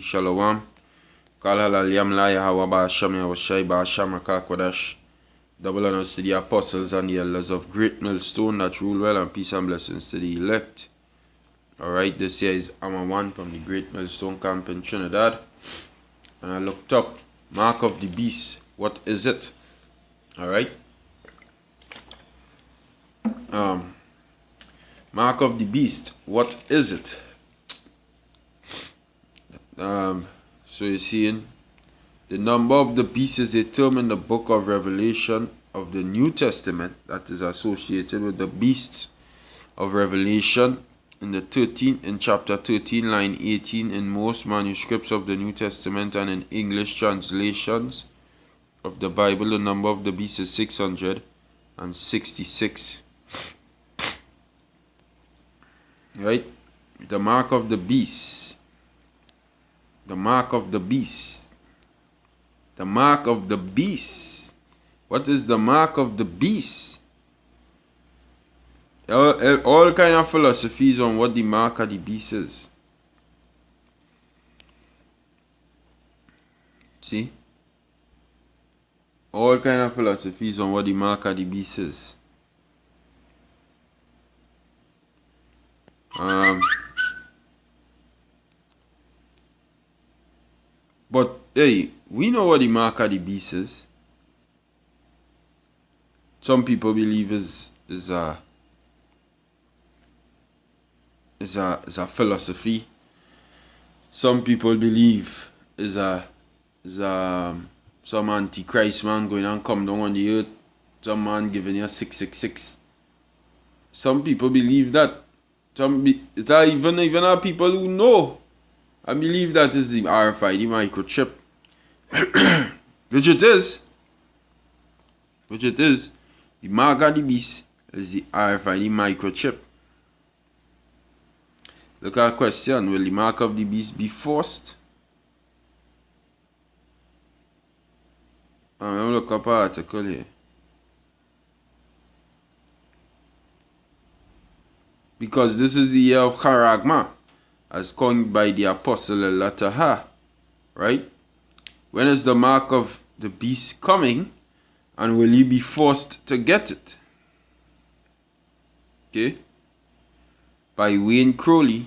Shalom. Kal halal yam la Yahweh Ba'asham Yahushai Ba'asham HaKakodash. Double honors to the apostles and the elders of Great Millstone that rule well, and peace and blessings to the elect. Alright, this here is Amma 1 from the Great Millstone camp in Trinidad. And I looked up Mark of the Beast. What is it? Alright. Mark of the Beast. What is it? So you're seeing the number of the beast is a term in the book of Revelation of the New Testament that is associated with the beasts of Revelation in chapter 13, line 18 in most manuscripts of the New Testament, and in English translations of the Bible the number of the beast is 666. Right? The mark of the beast. The mark of the beast. The mark of the beast. What is the mark of the beast? All kind of philosophies on what the mark of the beast is. See? All kind of philosophies on what the mark of the beast is. But hey, we know what the mark of the beast is. Some people believe is a philosophy. Some people believe is some antichrist man going and come down on the earth. Some man giving you 666. Some people believe that. Even are people who know. I believe that is the RFID microchip. Which it is. The mark of the beast is the RFID microchip. Look at a question. Will the mark of the beast be forced? I'm going to look up an article here. Because this is the year of Charagma, as coined by the apostle Elataha. Right? When is the mark of the beast coming? And will you be forced to get it? Okay? By Wayne Crowley.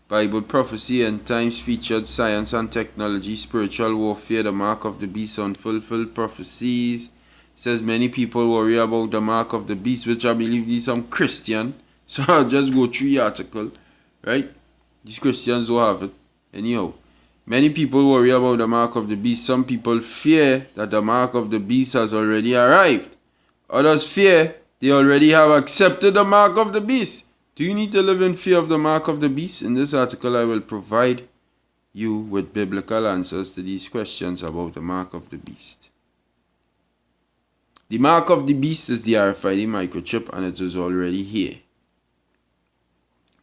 Bible Prophecy and Times featured Science and Technology, Spiritual Warfare, the Mark of the Beast, Unfulfilled Prophecies. Says many people worry about the mark of the beast, which I believe is some Christian. So I'll just go through the article. Right? These Christians don't have it. Anyhow. Many people worry about the mark of the beast. Some people fear that the mark of the beast has already arrived. Others fear they already have accepted the mark of the beast. Do you need to live in fear of the mark of the beast? In this article, I will provide you with biblical answers to these questions about the mark of the beast. The mark of the beast is the RFID microchip, and it is already here.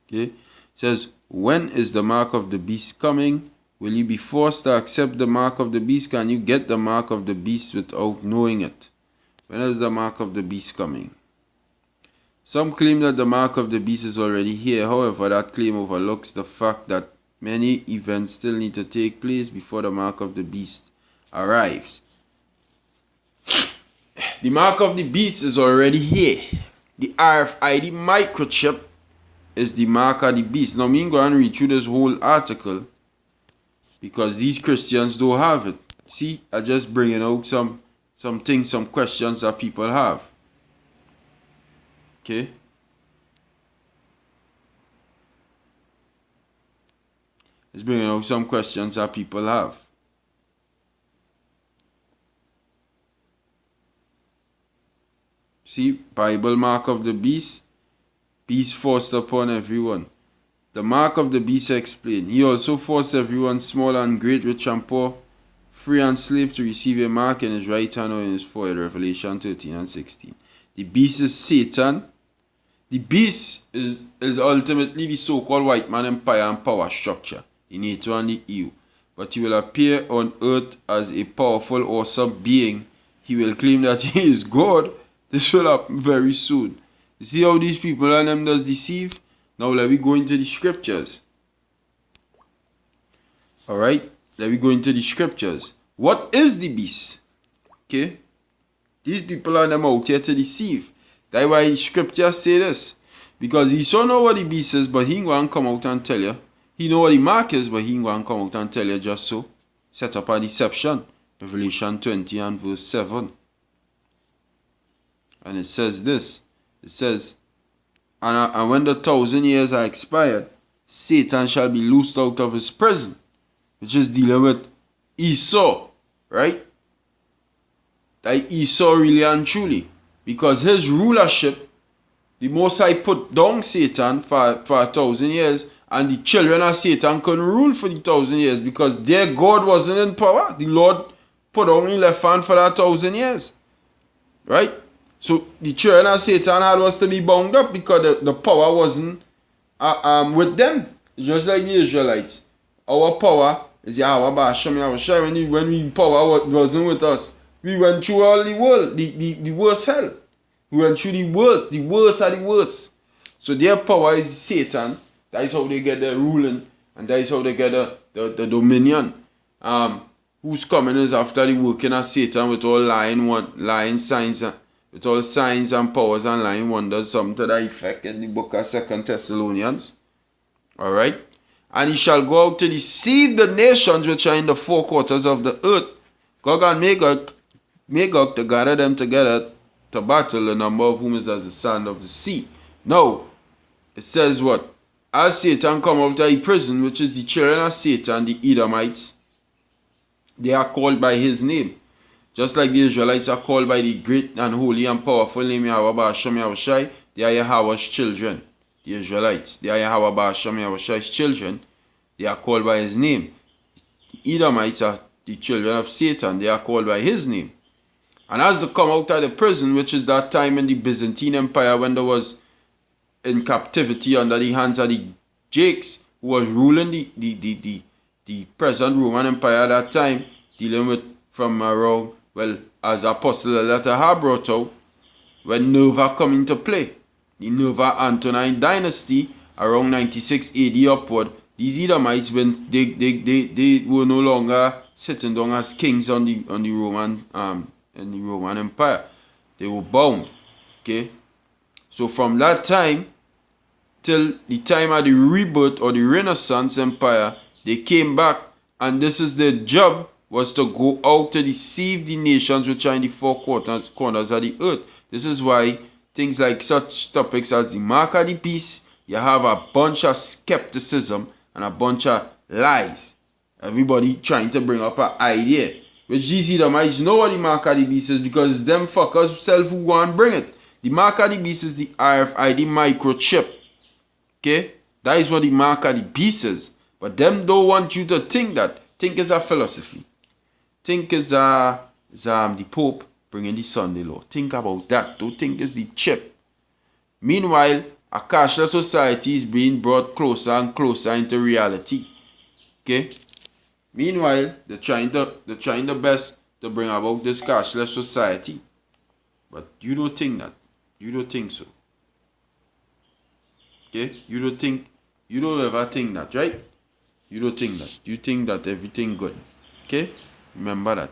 Okay? It says, when is the mark of the beast coming? Will you be forced to accept the mark of the beast? Can you get the mark of the beast without knowing it? When is the mark of the beast coming? Some claim that the mark of the beast is already here. However, that claim overlooks the fact that many events still need to take place before the mark of the beast arrives. The mark of the beast is already here. The RFID microchip is the mark of the beast. Now, I'm going to read through this whole article because these Christians don't have it. See, I'm just bringing out some things, some questions that people have. Okay? It's bringing out some questions that people have. See, Bible mark of the beast. Beast forced upon everyone. The mark of the beast explained. He also forced everyone, small and great, rich and poor, free and slave, to receive a mark in his right hand or in his forehead. Revelation 13 and 16. The beast is Satan. The beast is ultimately the so-called white man empire and power structure, the NATO and the EU. But he will appear on earth as a powerful, awesome being. He will claim that he is God. This will happen very soon. You see how these people and them does deceive? Now let me go into the scriptures. Alright, let me go into the scriptures. What is the beast? Okay, these people are them out here to deceive. That's why the scriptures say this. Because Esau know what the beast is, but he ain't going to come out and tell you. He know what the mark is, but he ain't going to come out and tell you just so. Set up a deception. Revelation 20 and verse 7. And it says this. It says, and when the 1,000 years are expired, Satan shall be loosed out of his prison. Which is dealing with Esau. Right? Like Esau really and truly. Because his rulership, the Most High put down Satan for 1,000 years, and the children of Satan couldn't rule for the 1,000 years because their God wasn't in power. The Lord put on the left hand for that 1,000 years. Right? So the children of Satan had was to be bound up because the power wasn't with them. Just like the Israelites. Our power is Yahweh Ba'ashem Yahweh. When we power wasn't with us, we went through all the world, the worst hell. We went through the worst are the worst. So their power is Satan. That is how they get their ruling, and that is how they get the dominion. Who's coming is after the working of Satan with all lying signs, with all signs and powers and lying wonders, something to that effect in the book of 2 Thessalonians. Alright? And he shall go out to deceive the nations which are in the four quarters of the earth. Gog and Magog to gather them together to battle, the number of whom is as the sand of the sea. Now, it says what? As Satan come out of the prison, which is the children of Satan, the Edomites, they are called by his name. Just like the Israelites are called by the great and holy and powerful name Yahweh Ba'ashem Yahushai, they are Yahweh's children. The Israelites, they are Yahweh Ba'ashem Yahushai's children. They are called by his name. The Edomites are the children of Satan. They are called by his name. And as they come out of the prison, which is that time in the Byzantine Empire when there was in captivity under the hands of the Jakes, who was ruling the present Roman Empire at that time, dealing with from around, well, as Apostle letter have brought out, when Nerva come into play. The Nerva Antonine dynasty, around 96 AD upward, these Edomites, when they were no longer sitting down as kings on the Roman in the Roman Empire. They were bound. Okay? So from that time till the time of the rebirth or the Renaissance Empire, they came back, and this is their job, was to go out to deceive the nations which are in the four corners of the earth. This is why things like such topics as the mark of the beast, you have a bunch of skepticism and a bunch of lies. Everybody trying to bring up an idea. Which these Edomites know what the mark of the beast is, because it's them fuckers self who go and bring it. The mark of the beast is the RFID microchip. Okay? That is what the mark of the beast is. But them don't want you to think that. Think it's a philosophy. Think it's the Pope bringing the Sunday law. Think about that. Don't think it's the chip. Meanwhile, a cashless society is being brought closer and closer into reality. Okay? Meanwhile, they're trying the best to bring about this cashless society. But you don't think that. You don't think so. Okay? You don't ever think that, right? You don't think that. You think that everything good. Okay? Remember that.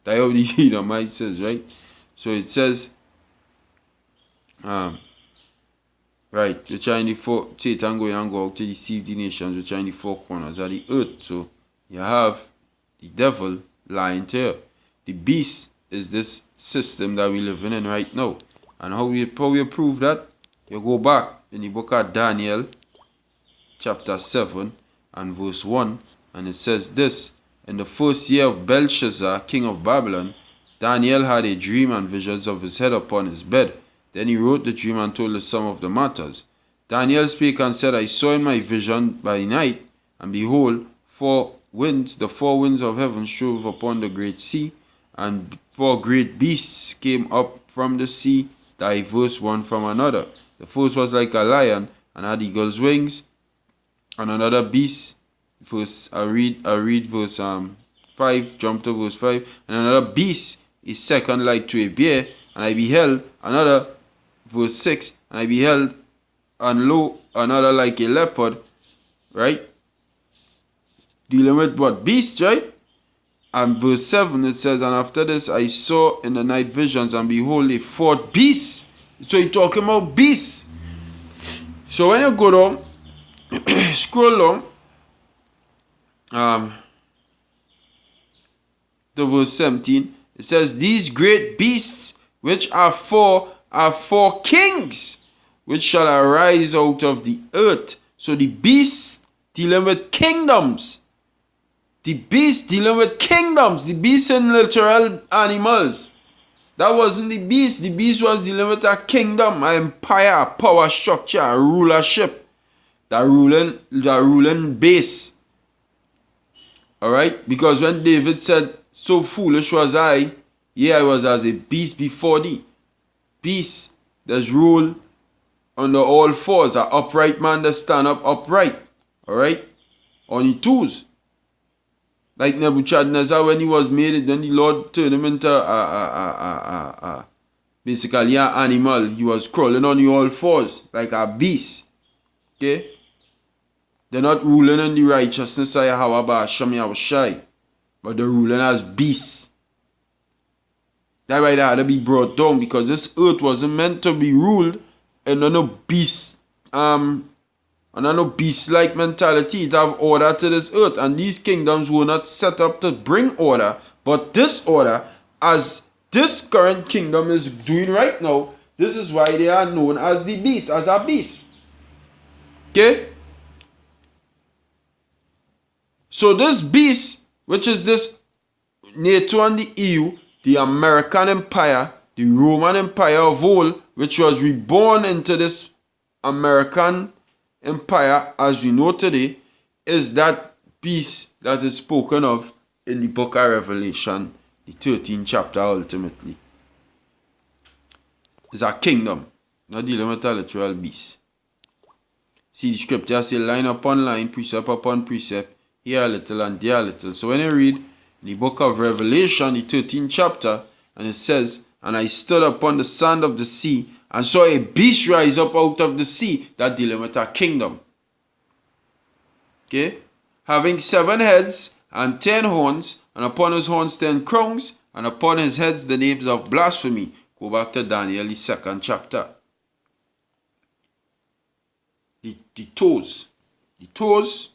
That's how the Edomite says, right? So it says, right, they're trying to Satan going and go out to deceive the nations which are in the four corners of the earth. So you have the devil lying here. The beast is this system that we're living in right now. And how we prove that? You go back in the book of Daniel, chapter 7 and verse 1, and it says this: in the first year of Belshazzar, king of Babylon, Daniel had a dream and visions of his head upon his bed. Then he wrote the dream and told the sum of the matters. Daniel spake and said, I saw in my vision by night, and behold, the four winds of heaven strove upon the great sea, and four great beasts came up from the sea, diverse one from another. The first was like a lion, and had eagle's wings, and another beast, I read verse 5, jump to verse 5, and another beast is second like to a bear, and I beheld another, verse 6, and I beheld, and lo, another like a leopard, right? dealing with what? Beasts, right? And verse 7 it says, and after this I saw in the night visions, and behold, a fourth beast. So he's talking about beasts. So when you go down, scroll down to verse 17, it says, these great beasts which are four kings which shall arise out of the earth. So the beasts dealing with kingdoms. The beast dealing with kingdoms. The beast in literal animals. That wasn't the beast. The beast was dealing with a kingdom, an empire, a power structure, a rulership. The ruling base. Alright? Because when David said, so foolish was I, yea, I was as a beast before thee. Beast that's rule under all fours. An upright man that stand up upright. Alright? On his toes. Like Nebuchadnezzar, when he was made, then the Lord turned him into basically an animal. He was crawling on all fours like a beast. Okay? They're not ruling in the righteousness of Yahweh Hashem Yahushai, but they're ruling as beasts. That's why they had to be brought down, because this earth wasn't meant to be ruled in no beast and I know beast-like mentality to have order to this earth. And these kingdoms were not set up to bring order, but disorder, as this current kingdom is doing right now. This is why they are known as the beast, as a beast. Okay? So this beast, which is this NATO and the EU, the American Empire, the Roman Empire of old, which was reborn into this American Empire as we know today, is that beast that is spoken of in the book of Revelation, the 13th chapter ultimately. It's a kingdom, not dealing with a literal beast. See, the scripture say line upon line, precept upon precept, here a little and there a little. So when you read the book of Revelation, the 13th chapter, and it says, and I stood upon the sand of the sea, and saw a beast rise up out of the sea, that dealing with a kingdom. Okay? Having 7 heads and 10 horns, and upon his horns 10 crowns, and upon his heads the names of blasphemy. Go back to Daniel, the 2nd chapter. The toes. The toes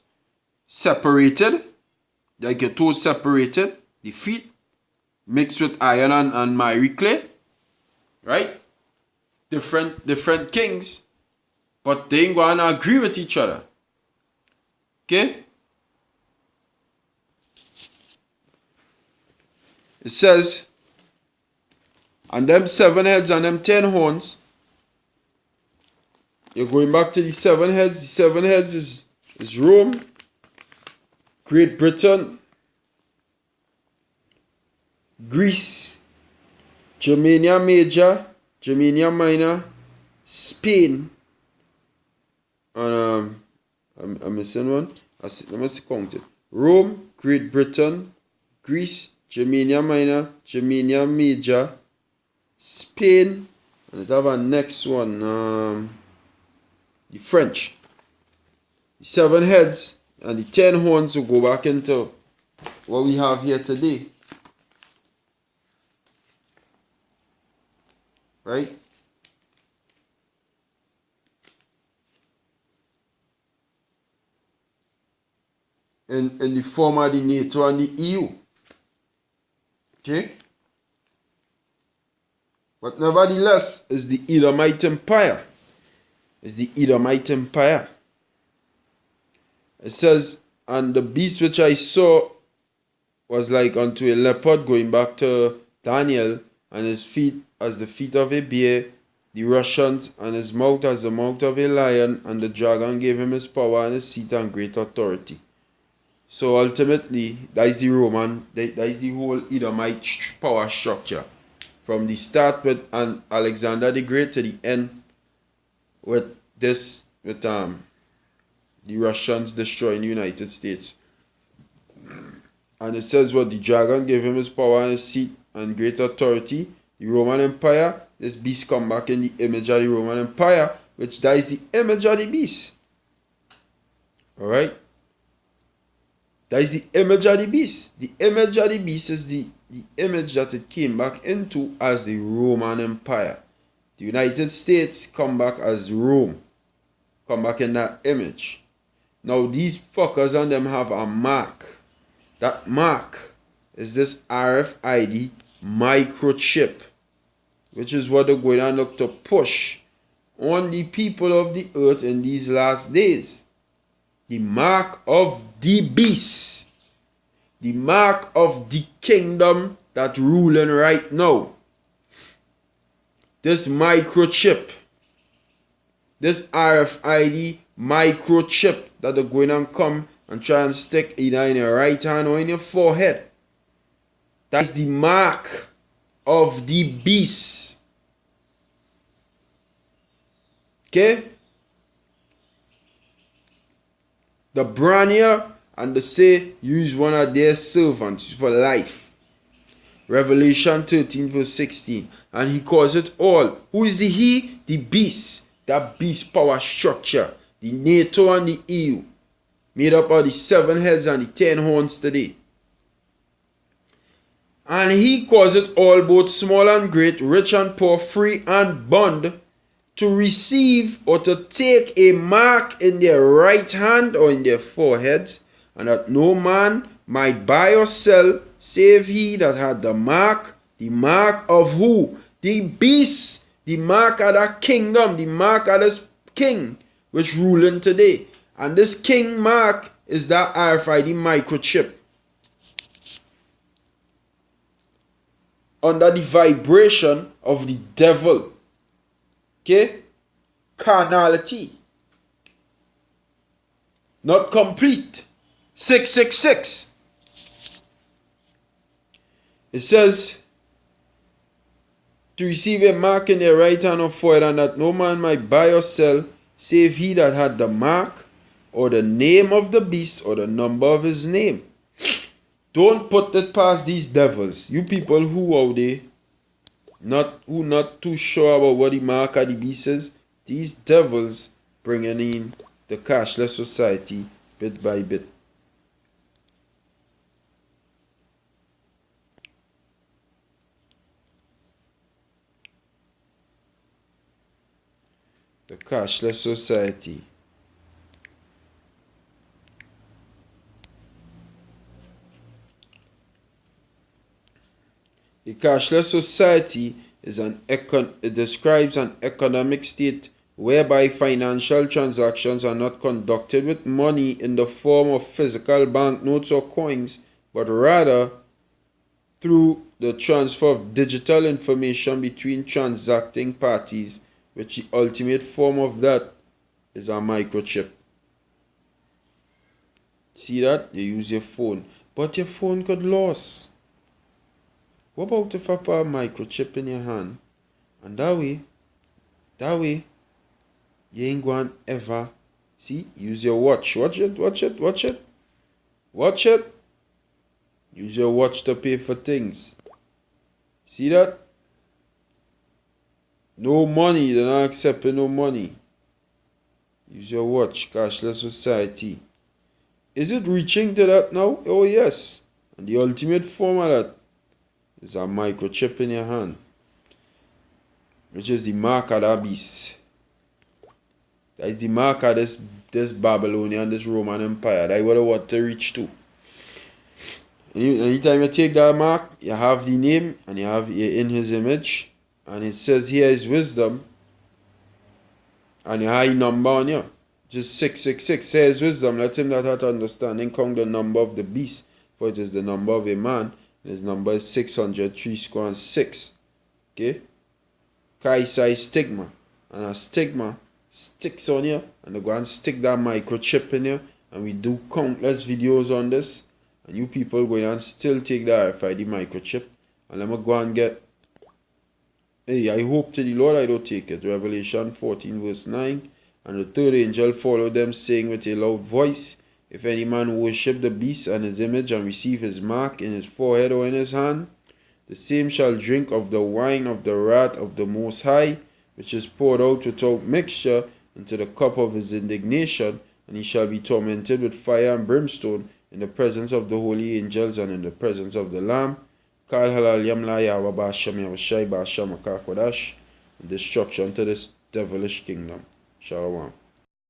separated, like your toes separated, the feet mixed with iron and miry clay. Right? Different kings, but they ain't going to agree with each other. Okay? It says, and them 7 heads and them 10 horns. You're going back to the 7 heads. The 7 heads is Rome, Great Britain, Greece, Germania Major, Germania Minor, Spain, and I'm missing one. Let me count it. Rome, Great Britain, Greece, Germania Minor, Germania Major, Spain, and I have a next one, the French. The 7 heads and the 10 horns will go back into what we have here today. Right? In the form of the NATO and the EU. Okay? But nevertheless, is the Edomite Empire. Is the Edomite Empire. It says, and the beast which I saw was like unto a leopard, going back to Daniel, and his feet as the feet of a bear, the Russians, and his mouth as the mouth of a lion, and the dragon gave him his power and his seat and great authority. So ultimately, that is the Roman, that is the whole Edomite power structure. From the start with Alexander the Great to the end with the Russians destroying the United States. And it says what the dragon gave him his power and his seat and great authority. The Roman Empire, this beast come back in the image of the Roman Empire, which that is the image of the beast. Alright? That is the image of the beast. The image of the beast is the image that it came back into as the Roman Empire. The United States come back as Rome. Come back in that image. Now these fuckers on them have a mark. That mark is this RFID microchip, which is what they're going to look to push on the people of the earth in these last days. The mark of the beast. The mark of the kingdom that ruling right now. This microchip. This RFID microchip that they're going to come and try and stick either in your right hand or in your forehead. That's the mark of the beast. Okay? The Brania and they say use one of their servants for life. Revelation 13 verse 16. And he calls it all. Who is the he? The beast. That beast power structure. The NATO and the EU. Made up of the 7 heads and the 10 horns today. And he calls it all, both small and great, rich and poor, free and bond, to receive or to take a mark in their right hand or in their foreheads, and that no man might buy or sell, save he that had the mark of who? The beast, the mark of that kingdom, the mark of this king, which ruling today. And this king mark is that RFID microchip. Under the vibration of the devil. Okay? Carnality. Not complete. 666. It says, to receive a mark in their right hand or forehead, and that no man might buy or sell, save he that had the mark, or the name of the beast, or the number of his name. Don't put it past these devils. You people who out there, not too sure about what the mark of the beast is, these devils bringing in the cashless society bit by bit. The cashless society. The cashless society is it describes an economic state whereby financial transactions are not conducted with money in the form of physical banknotes or coins, but rather through the transfer of digital information between transacting parties, which the ultimate form of that is a microchip. See that? You use your phone, but your phone could lose. What about if I put a microchip in your hand? And that way, you ain't going to ever, see, use your watch. Watch it. Use your watch to pay for things. See that? No money, they're not accepting no money. Use your watch, cashless society. Is it reaching to that now? Oh yes. And the ultimate form of that is a microchip in your hand, which is the mark of the beast. That is the mark of this Babylonian, this Roman Empire. That is what I want to reach to. Anytime you take that mark, you have the name and you have in his image, and it says here is wisdom, and you have a number on you. Just 666 says wisdom. Let him that hath understanding count the number of the beast, for it is the number of a man. His number is 603 square and 6. Okay? Kaisa is stigma. And a stigma sticks on you. And they go and stick that microchip in you. And we do countless videos on this. And you people go and still take the RFID microchip. And let me go and get. Hey, I hope to the Lord I don't take it. Revelation 14 verse 9. And the third angel followed them, saying with a loud voice, if any man worship the beast and his image, and receive his mark in his forehead or in his hand, the same shall drink of the wine of the wrath of the Most High, which is poured out without mixture into the cup of his indignation, and he shall be tormented with fire and brimstone in the presence of the holy angels, and in the presence of the Lamb. Kal halal yamla yawa ba Hashem Yahushai ba Hashem HaKakodash. Destruction to this devilish kingdom. Shalom.